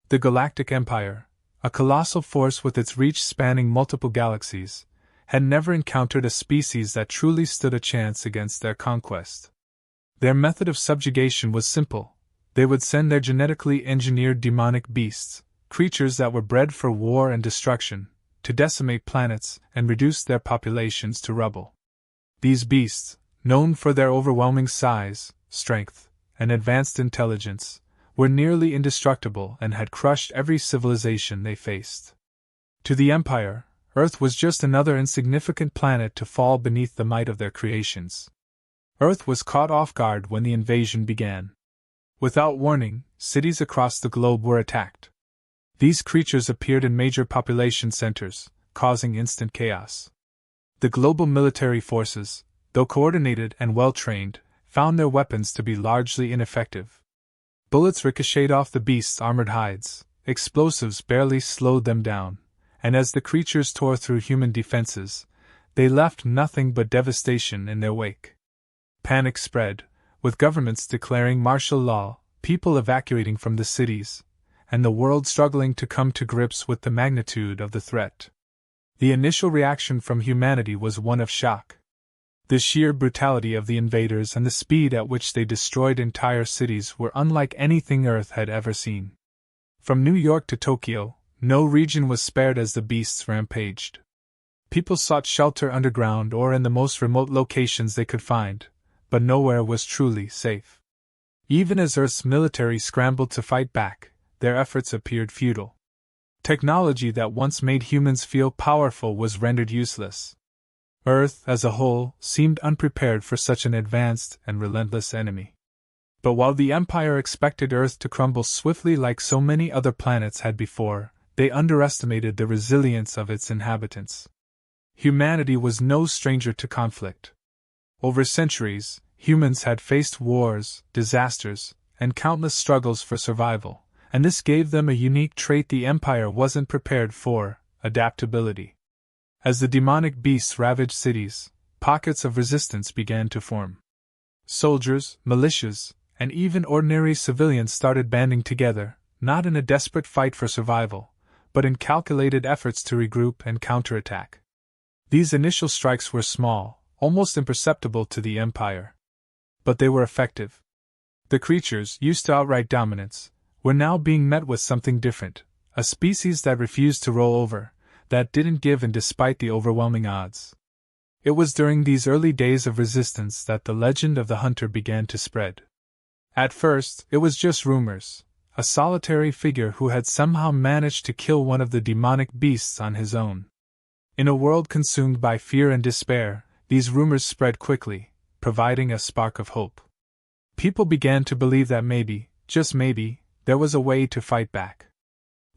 The Galactic Empire, a colossal force with its reach spanning multiple galaxies, had never encountered a species that truly stood a chance against their conquest. Their method of subjugation was simple. They would send their genetically engineered demonic beasts, creatures that were bred for war and destruction, to decimate planets and reduce their populations to rubble. These beasts, known for their overwhelming size, strength, and advanced intelligence, were nearly indestructible and had crushed every civilization they faced. To the Empire, Earth was just another insignificant planet to fall beneath the might of their creations. Earth was caught off guard when the invasion began. Without warning, cities across the globe were attacked. These creatures appeared in major population centers, causing instant chaos. The global military forces, though coordinated and well-trained, found their weapons to be largely ineffective. Bullets ricocheted off the beasts' armored hides, explosives barely slowed them down, and as the creatures tore through human defenses, they left nothing but devastation in their wake. Panic spread, with governments declaring martial law, people evacuating from the cities, and the world struggling to come to grips with the magnitude of the threat. The initial reaction from humanity was one of shock. The sheer brutality of the invaders and the speed at which they destroyed entire cities were unlike anything Earth had ever seen. From New York to Tokyo, no region was spared as the beasts rampaged. People sought shelter underground or in the most remote locations they could find, but nowhere was truly safe. Even as Earth's military scrambled to fight back, their efforts appeared futile. Technology that once made humans feel powerful was rendered useless. Earth, as a whole, seemed unprepared for such an advanced and relentless enemy. But while the Empire expected Earth to crumble swiftly like so many other planets had before, they underestimated the resilience of its inhabitants. Humanity was no stranger to conflict. Over centuries, humans had faced wars, disasters, and countless struggles for survival, and this gave them a unique trait the Empire wasn't prepared for: adaptability. As the demonic beasts ravaged cities, pockets of resistance began to form. Soldiers, militias, and even ordinary civilians started banding together, not in a desperate fight for survival, but in calculated efforts to regroup and counterattack. These initial strikes were small, almost imperceptible to the Empire. But they were effective. The creatures, used to outright dominance, were now being met with something different, a species that refused to roll over, that didn't give in despite the overwhelming odds. It was during these early days of resistance that the legend of the hunter began to spread. At first, it was just rumors, a solitary figure who had somehow managed to kill one of the demonic beasts on his own. In a world consumed by fear and despair, these rumors spread quickly, providing a spark of hope. People began to believe that maybe, just maybe, there was a way to fight back.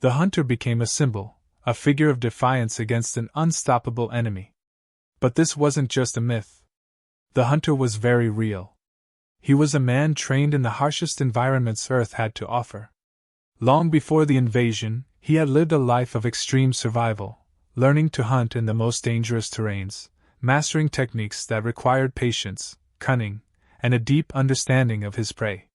The hunter became a symbol, a figure of defiance against an unstoppable enemy. But this wasn't just a myth. The hunter was very real. He was a man trained in the harshest environments Earth had to offer. Long before the invasion, he had lived a life of extreme survival, learning to hunt in the most dangerous terrains, mastering techniques that required patience, cunning, and a deep understanding of his prey.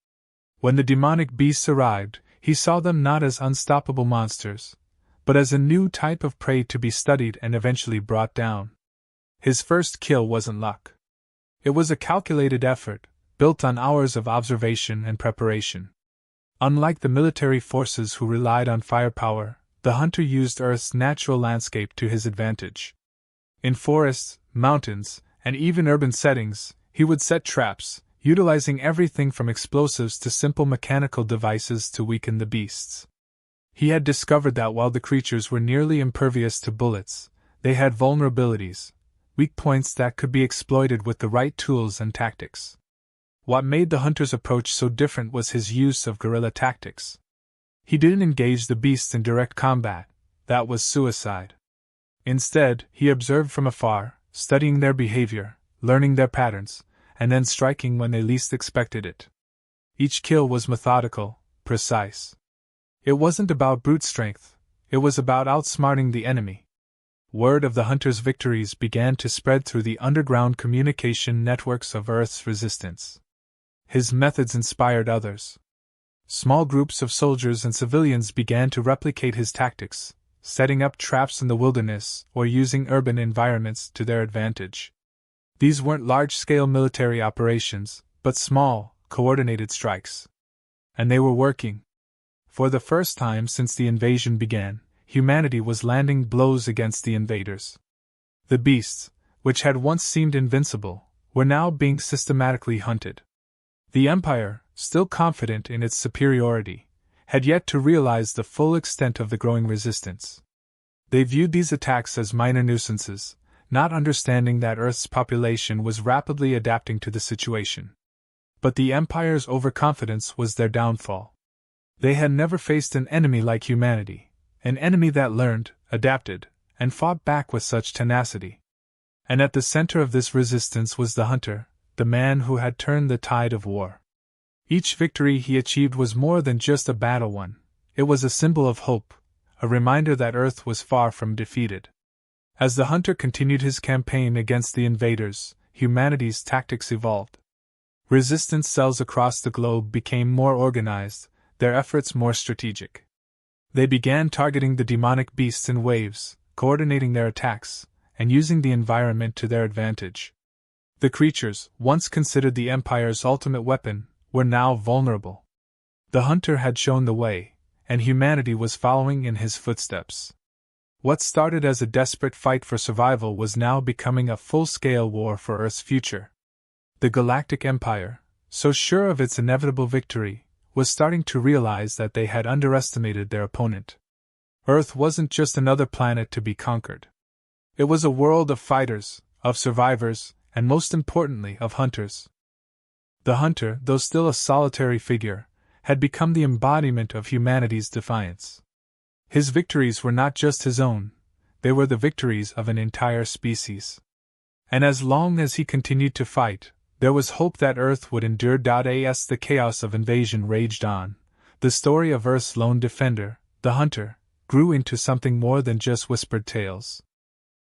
When the demonic beasts arrived, he saw them not as unstoppable monsters, but as a new type of prey to be studied and eventually brought down. His first kill wasn't luck. It was a calculated effort, built on hours of observation and preparation. Unlike the military forces who relied on firepower, the hunter used Earth's natural landscape to his advantage. In forests, mountains, and even urban settings, he would set traps, utilizing everything from explosives to simple mechanical devices to weaken the beasts. He had discovered that while the creatures were nearly impervious to bullets, they had vulnerabilities, weak points that could be exploited with the right tools and tactics. What made the hunter's approach so different was his use of guerrilla tactics. He didn't engage the beasts in direct combat, that was suicide. Instead, he observed from afar, studying their behavior, learning their patterns, and then striking when they least expected it. Each kill was methodical, precise. It wasn't about brute strength, it was about outsmarting the enemy. Word of the hunter's victories began to spread through the underground communication networks of Earth's resistance. His methods inspired others. Small groups of soldiers and civilians began to replicate his tactics, setting up traps in the wilderness or using urban environments to their advantage. These weren't large-scale military operations, but small, coordinated strikes. And they were working. For the first time since the invasion began, humanity was landing blows against the invaders. The beasts, which had once seemed invincible, were now being systematically hunted. The Empire, still confident in its superiority, had yet to realize the full extent of the growing resistance. They viewed these attacks as minor nuisances, not understanding that Earth's population was rapidly adapting to the situation. But the Empire's overconfidence was their downfall. They had never faced an enemy like humanity, an enemy that learned, adapted, and fought back with such tenacity. And at the center of this resistance was the hunter, the man who had turned the tide of war. Each victory he achieved was more than just a battle won, it was a symbol of hope, a reminder that Earth was far from defeated. As the hunter continued his campaign against the invaders, humanity's tactics evolved. Resistance cells across the globe became more organized, their efforts more strategic. They began targeting the demonic beasts in waves, coordinating their attacks, and using the environment to their advantage. The creatures, once considered the Empire's ultimate weapon, were now vulnerable. The hunter had shown the way, and humanity was following in his footsteps. What started as a desperate fight for survival was now becoming a full-scale war for Earth's future. The Galactic Empire, so sure of its inevitable victory, was starting to realize that they had underestimated their opponent. Earth wasn't just another planet to be conquered. It was a world of fighters, of survivors, and most importantly, of hunters. The hunter, though still a solitary figure, had become the embodiment of humanity's defiance. His victories were not just his own, they were the victories of an entire species. And as long as he continued to fight, there was hope that Earth would endure. As the chaos of invasion raged on, the story of Earth's lone defender, the hunter, grew into something more than just whispered tales.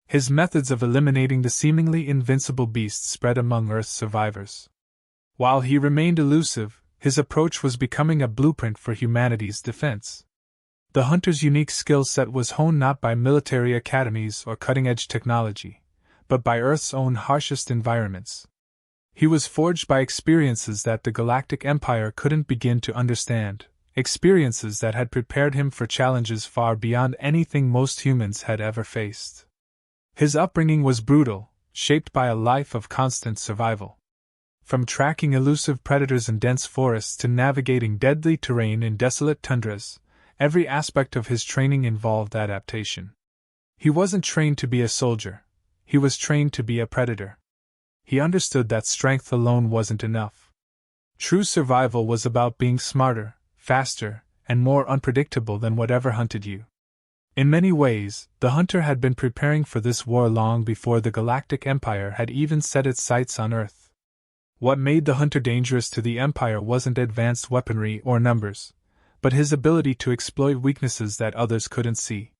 His methods of eliminating the seemingly invincible beasts spread among Earth's survivors. While he remained elusive, his approach was becoming a blueprint for humanity's defense. The hunter's unique skill set was honed not by military academies or cutting-edge technology, but by Earth's own harshest environments. He was forged by experiences that the Galactic Empire couldn't begin to understand, experiences that had prepared him for challenges far beyond anything most humans had ever faced. His upbringing was brutal, shaped by a life of constant survival. From tracking elusive predators in dense forests to navigating deadly terrain in desolate tundras, every aspect of his training involved adaptation. He wasn't trained to be a soldier, he was trained to be a predator. He understood that strength alone wasn't enough. True survival was about being smarter, faster, and more unpredictable than whatever hunted you. In many ways, the hunter had been preparing for this war long before the Galactic Empire had even set its sights on Earth. What made the hunter dangerous to the Empire wasn't advanced weaponry or numbers, but his ability to exploit weaknesses that others couldn't see.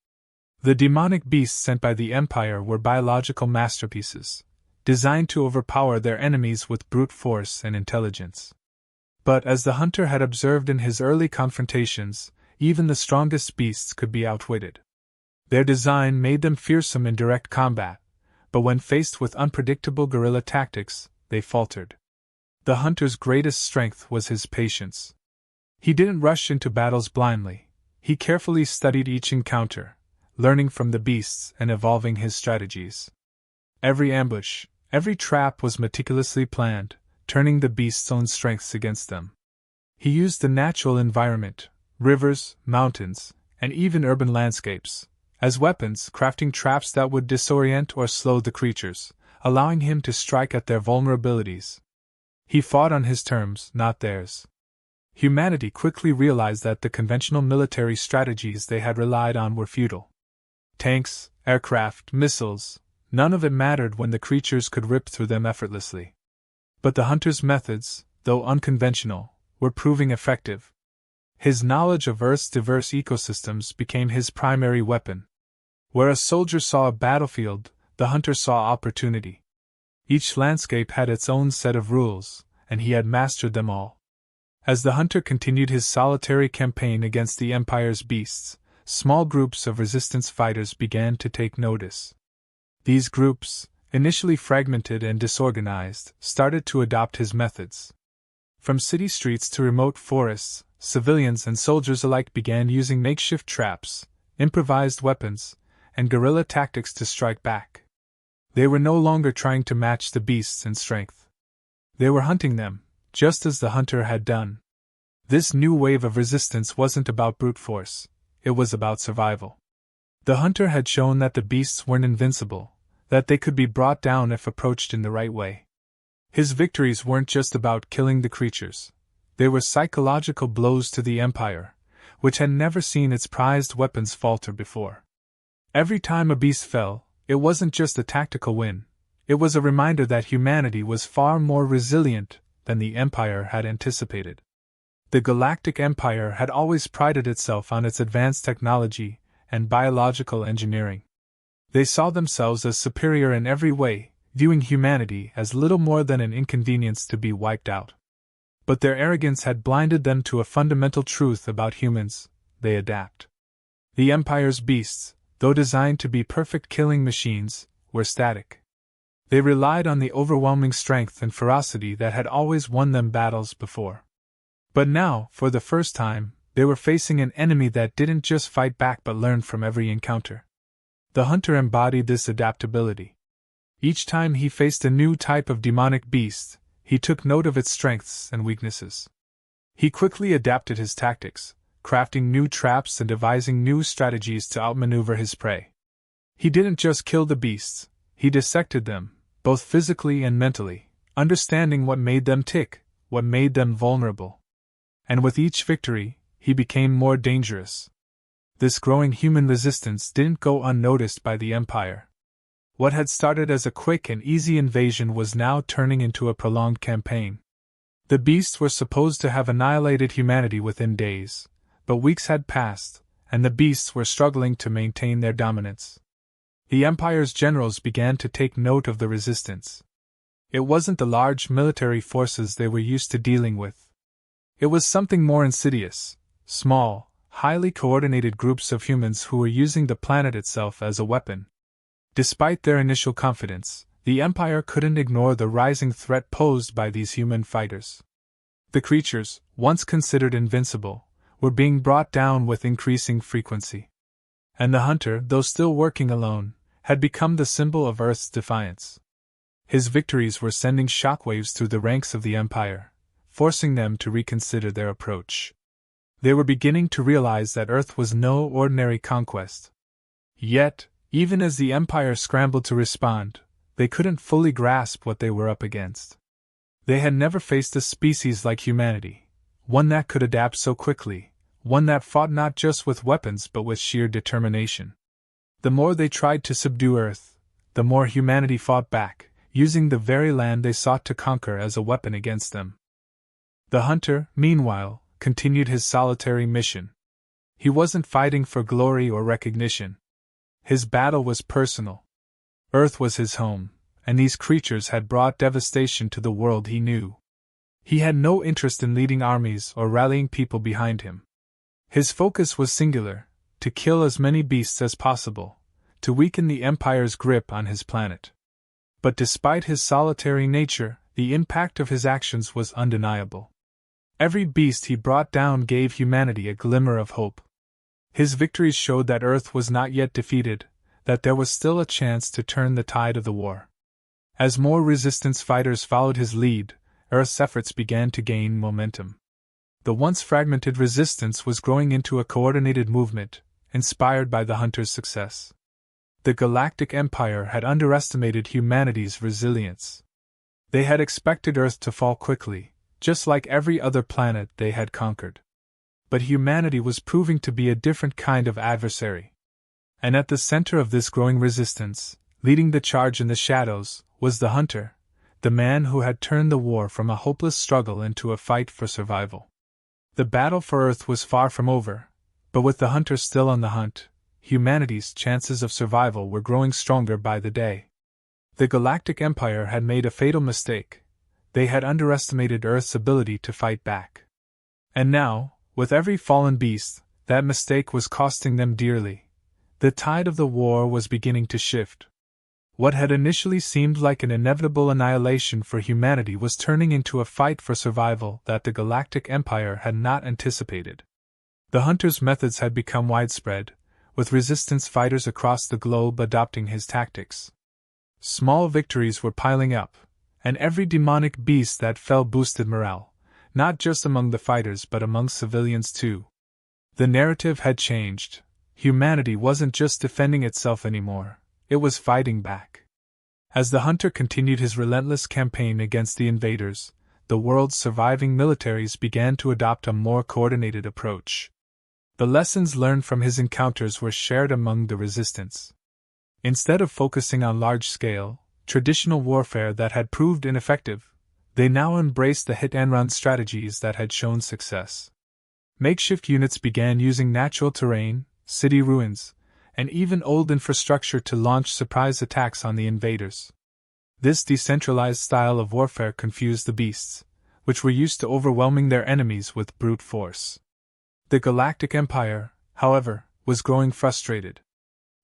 The demonic beasts sent by the Empire were biological masterpieces, designed to overpower their enemies with brute force and intelligence. But as the hunter had observed in his early confrontations, even the strongest beasts could be outwitted. Their design made them fearsome in direct combat, but when faced with unpredictable guerrilla tactics, they faltered. The hunter's greatest strength was his patience. He didn't rush into battles blindly, he carefully studied each encounter, learning from the beasts and evolving his strategies. Every ambush, every trap was meticulously planned, turning the beasts' own strengths against them. He used the natural environment, rivers, mountains, and even urban landscapes, as weapons, crafting traps that would disorient or slow the creatures, allowing him to strike at their vulnerabilities. He fought on his terms, not theirs. Humanity quickly realized that the conventional military strategies they had relied on were futile. Tanks, aircraft, missiles, none of it mattered when the creatures could rip through them effortlessly. But the hunter's methods, though unconventional, were proving effective. His knowledge of Earth's diverse ecosystems became his primary weapon. Where a soldier saw a battlefield, the hunter saw opportunity. Each landscape had its own set of rules, and he had mastered them all. As the hunter continued his solitary campaign against the Empire's beasts, small groups of resistance fighters began to take notice. These groups, initially fragmented and disorganized, started to adopt his methods. From city streets to remote forests, civilians and soldiers alike began using makeshift traps, improvised weapons, and guerrilla tactics to strike back. They were no longer trying to match the beasts in strength. They were hunting them, just as the hunter had done. This new wave of resistance wasn't about brute force, it was about survival. The hunter had shown that the beasts weren't invincible, that they could be brought down if approached in the right way. His victories weren't just about killing the creatures. They were psychological blows to the Empire, which had never seen its prized weapons falter before. Every time a beast fell, it wasn't just a tactical win, it was a reminder that humanity was far more resilient than the Empire had anticipated. The Galactic Empire had always prided itself on its advanced technology and biological engineering. They saw themselves as superior in every way, viewing humanity as little more than an inconvenience to be wiped out. But their arrogance had blinded them to a fundamental truth about humans: they adapt. The Empire's beasts, though designed to be perfect killing machines, were static. They relied on the overwhelming strength and ferocity that had always won them battles before. But now, for the first time, they were facing an enemy that didn't just fight back but learned from every encounter. The hunter embodied this adaptability. Each time he faced a new type of demonic beast, he took note of its strengths and weaknesses. He quickly adapted his tactics, crafting new traps and devising new strategies to outmaneuver his prey. He didn't just kill the beasts, he dissected them, both physically and mentally, understanding what made them tick, what made them vulnerable. And with each victory, he became more dangerous. This growing human resistance didn't go unnoticed by the Empire. What had started as a quick and easy invasion was now turning into a prolonged campaign. The beasts were supposed to have annihilated humanity within days, but weeks had passed, and the beasts were struggling to maintain their dominance. The Empire's generals began to take note of the resistance. It wasn't the large military forces they were used to dealing with. It was something more insidious: small, highly coordinated groups of humans who were using the planet itself as a weapon. Despite their initial confidence, the Empire couldn't ignore the rising threat posed by these human fighters. The creatures, once considered invincible, were being brought down with increasing frequency. And the hunter, though still working alone, had become the symbol of Earth's defiance. His victories were sending shockwaves through the ranks of the Empire, forcing them to reconsider their approach. They were beginning to realize that Earth was no ordinary conquest. Yet, even as the Empire scrambled to respond, they couldn't fully grasp what they were up against. They had never faced a species like humanity, one that could adapt so quickly, one that fought not just with weapons but with sheer determination. The more they tried to subdue Earth, the more humanity fought back, using the very land they sought to conquer as a weapon against them. The hunter, meanwhile, continued his solitary mission. He wasn't fighting for glory or recognition. His battle was personal. Earth was his home, and these creatures had brought devastation to the world he knew. He had no interest in leading armies or rallying people behind him. His focus was singular: to kill as many beasts as possible, to weaken the Empire's grip on his planet. But despite his solitary nature, the impact of his actions was undeniable. Every beast he brought down gave humanity a glimmer of hope. His victories showed that Earth was not yet defeated, that there was still a chance to turn the tide of the war. As more resistance fighters followed his lead, Earth's efforts began to gain momentum. The once fragmented resistance was growing into a coordinated movement, inspired by the hunter's success. The Galactic Empire had underestimated humanity's resilience. They had expected Earth to fall quickly, just like every other planet they had conquered. But humanity was proving to be a different kind of adversary. And at the center of this growing resistance, leading the charge in the shadows, was the hunter, the man who had turned the war from a hopeless struggle into a fight for survival. The battle for Earth was far from over, but with the hunter still on the hunt, humanity's chances of survival were growing stronger by the day. The Galactic Empire had made a fatal mistake. They had underestimated Earth's ability to fight back. And now, with every fallen beast, that mistake was costing them dearly. The tide of the war was beginning to shift. What had initially seemed like an inevitable annihilation for humanity was turning into a fight for survival that the Galactic Empire had not anticipated. The hunter's methods had become widespread, with resistance fighters across the globe adopting his tactics. Small victories were piling up, and every demonic beast that fell boosted morale, not just among the fighters but among civilians too. The narrative had changed. Humanity wasn't just defending itself anymore, it was fighting back. As the hunter continued his relentless campaign against the invaders, the world's surviving militaries began to adopt a more coordinated approach. The lessons learned from his encounters were shared among the resistance. Instead of focusing on large-scale, traditional warfare that had proved ineffective, they now embraced the hit-and-run strategies that had shown success. Makeshift units began using natural terrain, city ruins, and even old infrastructure to launch surprise attacks on the invaders. This decentralized style of warfare confused the beasts, which were used to overwhelming their enemies with brute force. The Galactic Empire, however, was growing frustrated.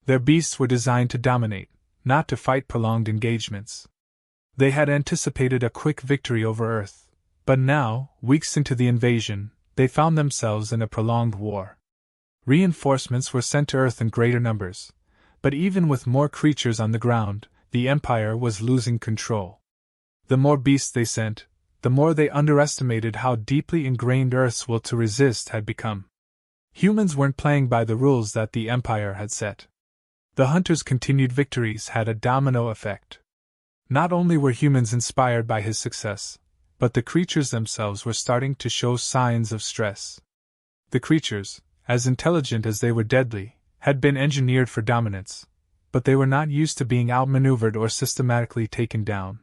Their beasts were designed to dominate, not to fight prolonged engagements. They had anticipated a quick victory over Earth, but now, weeks into the invasion, they found themselves in a prolonged war. Reinforcements were sent to Earth in greater numbers, but even with more creatures on the ground, the Empire was losing control. The more beasts they sent, the more they underestimated how deeply ingrained Earth's will to resist had become. Humans weren't playing by the rules that the Empire had set. The hunter's continued victories had a domino effect. Not only were humans inspired by his success, but the creatures themselves were starting to show signs of stress. The creatures, as intelligent as they were deadly, had been engineered for dominance, but they were not used to being outmaneuvered or systematically taken down.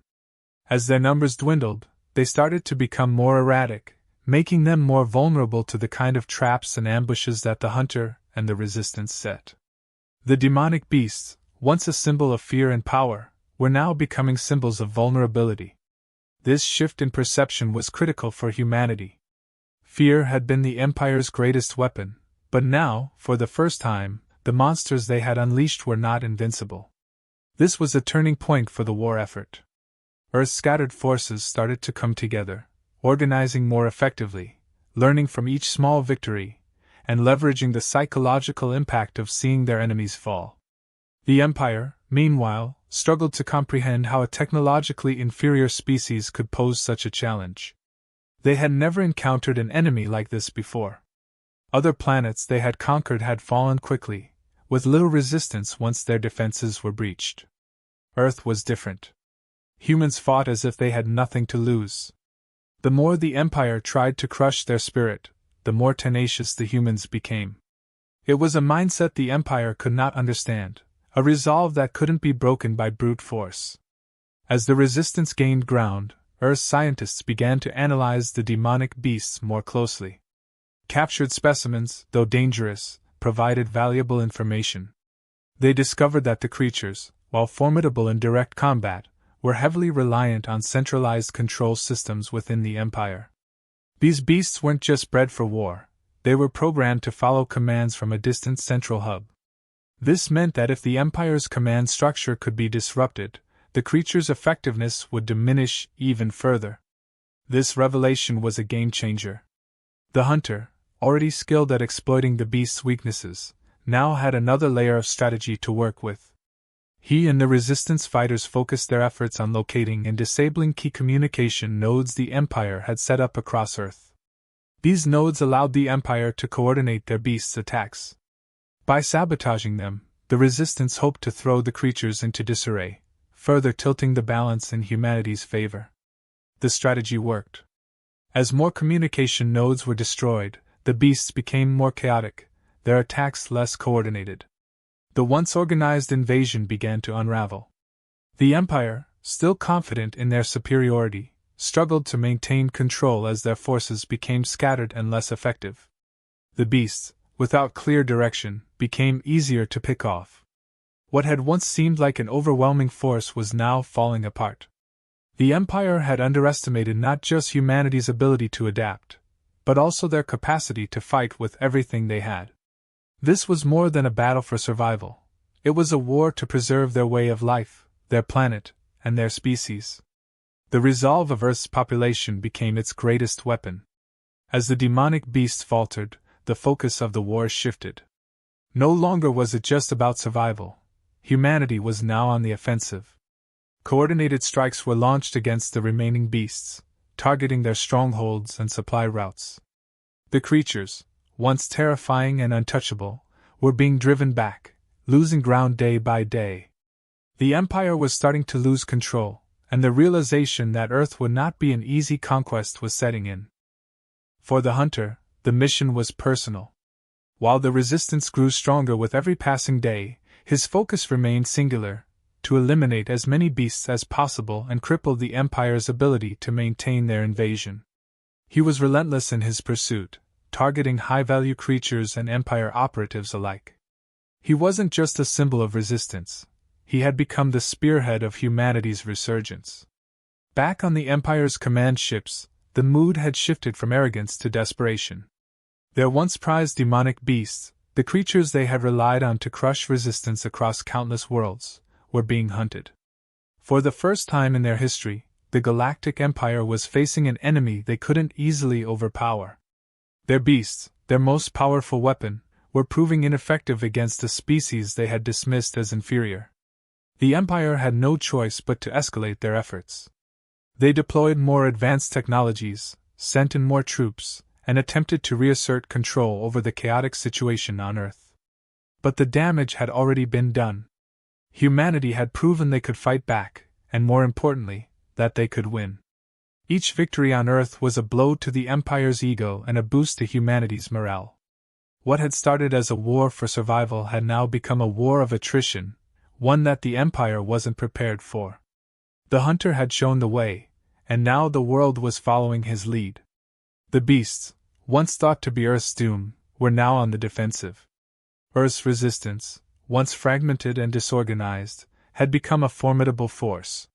As their numbers dwindled, they started to become more erratic, making them more vulnerable to the kind of traps and ambushes that the hunter and the resistance set. The demonic beasts, once a symbol of fear and power, were now becoming symbols of vulnerability. This shift in perception was critical for humanity. Fear had been the Empire's greatest weapon, but now, for the first time, the monsters they had unleashed were not invincible. This was a turning point for the war effort. Earth's scattered forces started to come together, organizing more effectively, learning from each small victory, and leveraging the psychological impact of seeing their enemies fall. The Empire, meanwhile, struggled to comprehend how a technologically inferior species could pose such a challenge. They had never encountered an enemy like this before. Other planets they had conquered had fallen quickly, with little resistance once their defenses were breached. Earth was different. Humans fought as if they had nothing to lose. The more the Empire tried to crush their spirit, the more tenacious the humans became. It was a mindset the Empire could not understand, a resolve that couldn't be broken by brute force. As the resistance gained ground, Earth scientists began to analyze the demonic beasts more closely. Captured specimens, though dangerous, provided valuable information. They discovered that the creatures, while formidable in direct combat, were heavily reliant on centralized control systems within the Empire. These beasts weren't just bred for war, they were programmed to follow commands from a distant central hub. This meant that if the Empire's command structure could be disrupted, the creature's effectiveness would diminish even further. This revelation was a game-changer. The hunter, already skilled at exploiting the beast's weaknesses, now had another layer of strategy to work with. He and the resistance fighters focused their efforts on locating and disabling key communication nodes the Empire had set up across Earth. These nodes allowed the Empire to coordinate their beasts' attacks. By sabotaging them, the resistance hoped to throw the creatures into disarray, further tilting the balance in humanity's favor. The strategy worked. As more communication nodes were destroyed, the beasts became more chaotic, their attacks less coordinated. The once organized invasion began to unravel. The Empire, still confident in their superiority, struggled to maintain control as their forces became scattered and less effective. The beasts, without clear direction, became easier to pick off. What had once seemed like an overwhelming force was now falling apart. The Empire had underestimated not just humanity's ability to adapt, but also their capacity to fight with everything they had. This was more than a battle for survival. It was a war to preserve their way of life, their planet, and their species. The resolve of Earth's population became its greatest weapon. As the demonic beast faltered, the focus of the war shifted. No longer was it just about survival. Humanity was now on the offensive. Coordinated strikes were launched against the remaining beasts, targeting their strongholds and supply routes. The creatures, once terrifying and untouchable, were being driven back, losing ground day by day. The Empire was starting to lose control, and the realization that Earth would not be an easy conquest was setting in. For the hunter, the mission was personal. While the resistance grew stronger with every passing day, his focus remained singular: to eliminate as many beasts as possible and cripple the Empire's ability to maintain their invasion. He was relentless in his pursuit, targeting high-value creatures and Empire operatives alike. He wasn't just a symbol of resistance. He had become the spearhead of humanity's resurgence. Back on the Empire's command ships, the mood had shifted from arrogance to desperation. Their once prized demonic beasts, the creatures they had relied on to crush resistance across countless worlds, were being hunted. For the first time in their history, the Galactic Empire was facing an enemy they couldn't easily overpower. Their beasts, their most powerful weapon, were proving ineffective against a species they had dismissed as inferior. The Empire had no choice but to escalate their efforts. They deployed more advanced technologies, sent in more troops, and attempted to reassert control over the chaotic situation on Earth. But the damage had already been done. Humanity had proven they could fight back, and more importantly, that they could win. Each victory on Earth was a blow to the Empire's ego and a boost to humanity's morale. What had started as a war for survival had now become a war of attrition, one that the Empire wasn't prepared for. The hunter had shown the way, and now the world was following his lead. The beasts, once thought to be Earth's doom, were now on the defensive. Earth's resistance, once fragmented and disorganized, had become a formidable force.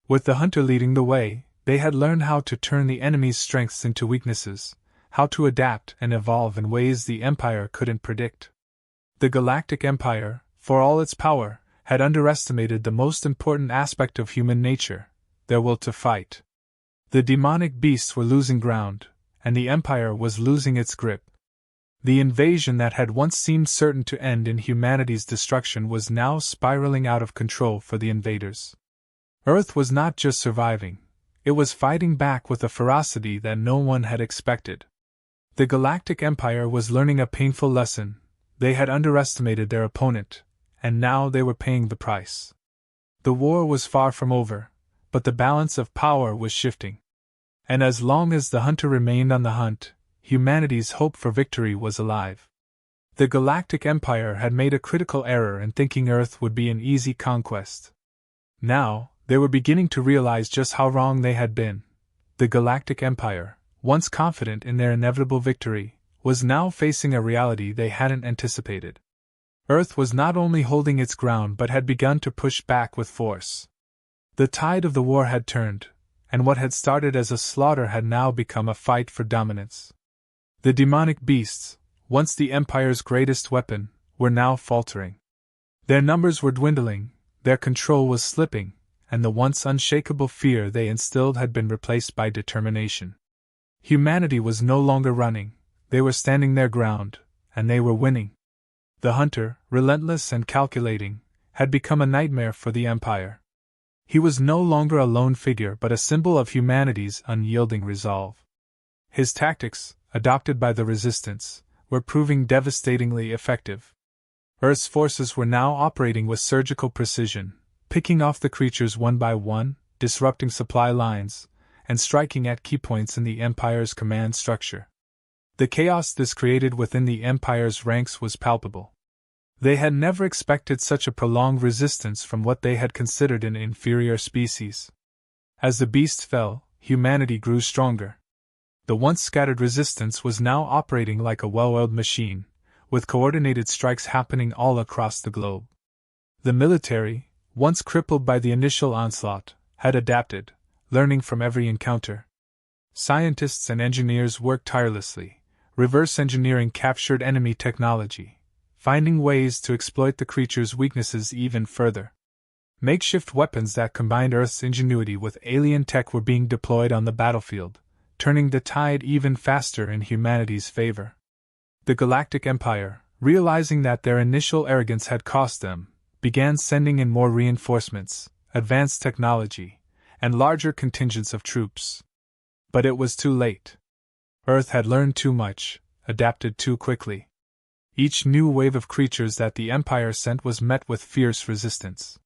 With the hunter leading the way, they had learned how to turn the enemy's strengths into weaknesses, how to adapt and evolve in ways the Empire couldn't predict. The Galactic Empire, for all its power, had underestimated the most important aspect of human nature: their will to fight. The demonic beasts were losing ground, and the Empire was losing its grip. The invasion that had once seemed certain to end in humanity's destruction was now spiraling out of control for the invaders. Earth was not just surviving, it was fighting back with a ferocity that no one had expected. The Galactic Empire was learning a painful lesson: they had underestimated their opponent, and now they were paying the price. The war was far from over, but the balance of power was shifting. And as long as the hunter remained on the hunt, humanity's hope for victory was alive. The Galactic Empire had made a critical error in thinking Earth would be an easy conquest. Now, they were beginning to realize just how wrong they had been. The Galactic Empire, once confident in their inevitable victory, was now facing a reality they hadn't anticipated. Earth was not only holding its ground but had begun to push back with force. The tide of the war had turned, and what had started as a slaughter had now become a fight for dominance. The demonic beasts, once the Empire's greatest weapon, were now faltering. Their numbers were dwindling, their control was slipping, and the once unshakable fear they instilled had been replaced by determination. Humanity was no longer running, they were standing their ground, and they were winning. The hunter, relentless and calculating, had become a nightmare for the Empire. He was no longer a lone figure but a symbol of humanity's unyielding resolve. His tactics, adopted by the resistance, were proving devastatingly effective. Earth's forces were now operating with surgical precision, picking off the creatures one by one, disrupting supply lines, and striking at key points in the Empire's command structure. The chaos this created within the Empire's ranks was palpable. They had never expected such a prolonged resistance from what they had considered an inferior species. As the beast fell, humanity grew stronger. The once scattered resistance was now operating like a well-oiled machine, with coordinated strikes happening all across the globe. The military, once crippled by the initial onslaught, had adapted, learning from every encounter. Scientists and engineers worked tirelessly, reverse engineering captured enemy technology, finding ways to exploit the creatures' weaknesses even further. Makeshift weapons that combined Earth's ingenuity with alien tech were being deployed on the battlefield, turning the tide even faster in humanity's favor. The Galactic Empire, realizing that their initial arrogance had cost them, began sending in more reinforcements, advanced technology, and larger contingents of troops. But it was too late. Earth had learned too much, adapted too quickly. Each new wave of creatures that the Empire sent was met with fierce resistance.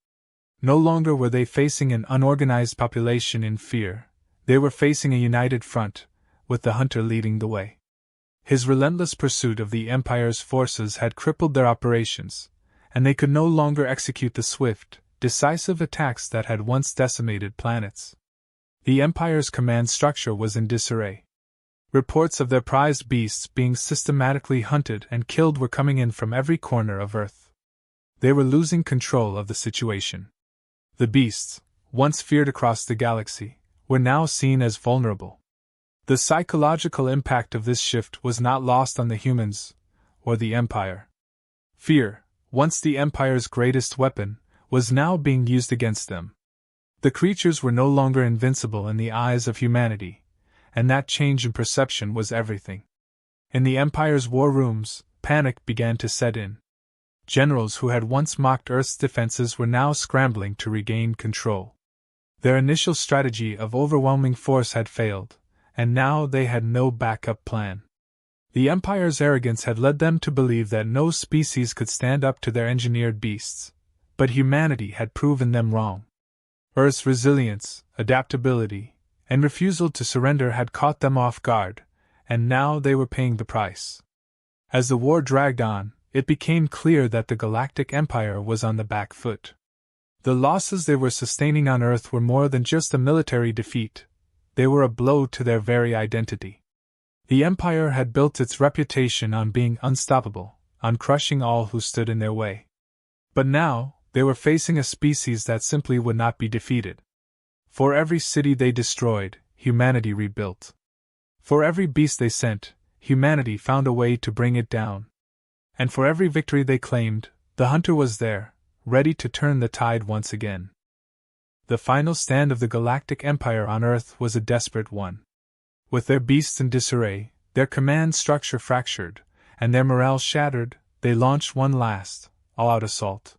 No longer were they facing an unorganized population in fear, they were facing a united front, with the Hunter leading the way. His relentless pursuit of the Empire's forces had crippled their operations, and they could no longer execute the swift, decisive attacks that had once decimated planets. The Empire's command structure was in disarray. Reports of their prized beasts being systematically hunted and killed were coming in from every corner of Earth. They were losing control of the situation. The beasts, once feared across the galaxy, were now seen as vulnerable. The psychological impact of this shift was not lost on the humans, or the Empire. Fear, once the Empire's greatest weapon, was now being used against them. The creatures were no longer invincible in the eyes of humanity, and that change in perception was everything. In the Empire's war rooms, panic began to set in. Generals who had once mocked Earth's defenses were now scrambling to regain control. Their initial strategy of overwhelming force had failed, and now they had no backup plan. The Empire's arrogance had led them to believe that no species could stand up to their engineered beasts, but humanity had proven them wrong. Earth's resilience, adaptability, and refusal to surrender had caught them off guard, and now they were paying the price. As the war dragged on, it became clear that the Galactic Empire was on the back foot. The losses they were sustaining on Earth were more than just a military defeat, they were a blow to their very identity. The Empire had built its reputation on being unstoppable, on crushing all who stood in their way. But now, they were facing a species that simply would not be defeated. For every city they destroyed, humanity rebuilt. For every beast they sent, humanity found a way to bring it down. And for every victory they claimed, the Hunter was there, ready to turn the tide once again. The final stand of the Galactic Empire on Earth was a desperate one. With their beasts in disarray, their command structure fractured, and their morale shattered, they launched one last, all-out assault.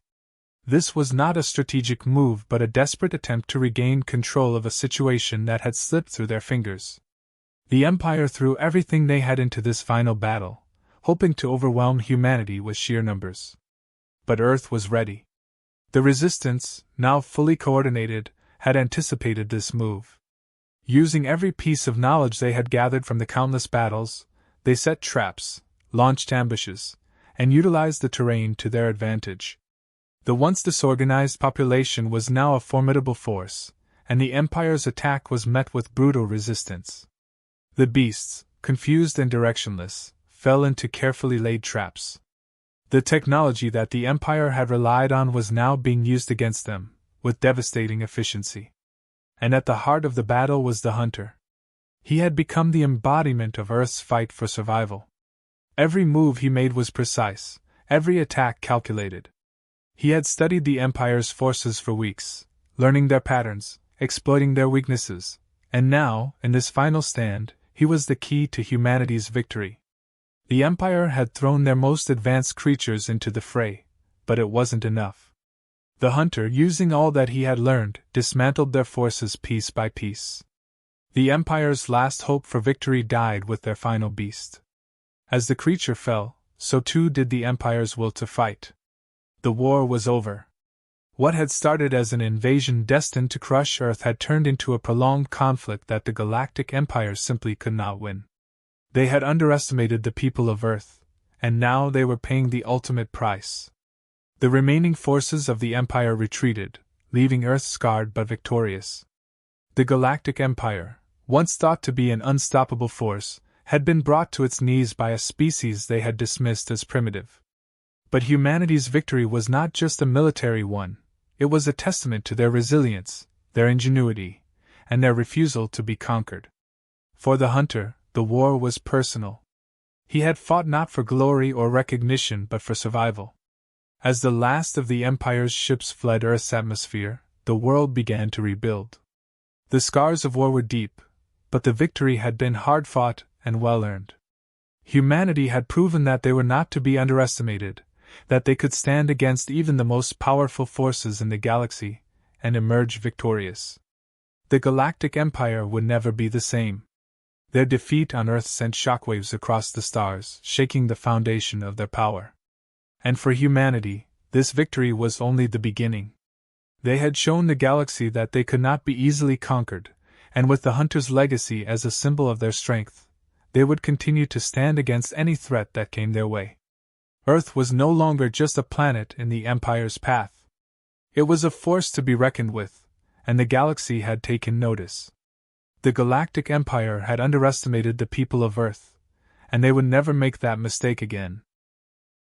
This was not a strategic move but a desperate attempt to regain control of a situation that had slipped through their fingers. The Empire threw everything they had into this final battle, hoping to overwhelm humanity with sheer numbers. But Earth was ready. The Resistance, now fully coordinated, had anticipated this move. Using every piece of knowledge they had gathered from the countless battles, they set traps, launched ambushes, and utilized the terrain to their advantage. The once disorganized population was now a formidable force, and the Empire's attack was met with brutal resistance. The beasts, confused and directionless, fell into carefully laid traps. The technology that the Empire had relied on was now being used against them, with devastating efficiency. And at the heart of the battle was the Hunter. He had become the embodiment of Earth's fight for survival. Every move he made was precise, every attack calculated. He had studied the Empire's forces for weeks, learning their patterns, exploiting their weaknesses, and now, in this final stand, he was the key to humanity's victory. The Empire had thrown their most advanced creatures into the fray, but it wasn't enough. The Hunter, using all that he had learned, dismantled their forces piece by piece. The Empire's last hope for victory died with their final beast. As the creature fell, so too did the Empire's will to fight. The war was over. What had started as an invasion destined to crush Earth had turned into a prolonged conflict that the Galactic Empire simply could not win. They had underestimated the people of Earth, and now they were paying the ultimate price. The remaining forces of the Empire retreated, leaving Earth scarred but victorious. The Galactic Empire, once thought to be an unstoppable force, had been brought to its knees by a species they had dismissed as primitive. But humanity's victory was not just a military one, it was a testament to their resilience, their ingenuity, and their refusal to be conquered. For the hunter, the war was personal. He had fought not for glory or recognition but for survival. As the last of the Empire's ships fled Earth's atmosphere, the world began to rebuild. The scars of war were deep, but the victory had been hard-fought and well-earned. Humanity had proven that they were not to be underestimated, that they could stand against even the most powerful forces in the galaxy, and emerge victorious. The Galactic Empire would never be the same. Their defeat on Earth sent shockwaves across the stars, shaking the foundation of their power. And for humanity, this victory was only the beginning. They had shown the galaxy that they could not be easily conquered, and with the Hunter's legacy as a symbol of their strength, they would continue to stand against any threat that came their way. Earth was no longer just a planet in the Empire's path. It was a force to be reckoned with, and the galaxy had taken notice. The Galactic Empire had underestimated the people of Earth, and they would never make that mistake again.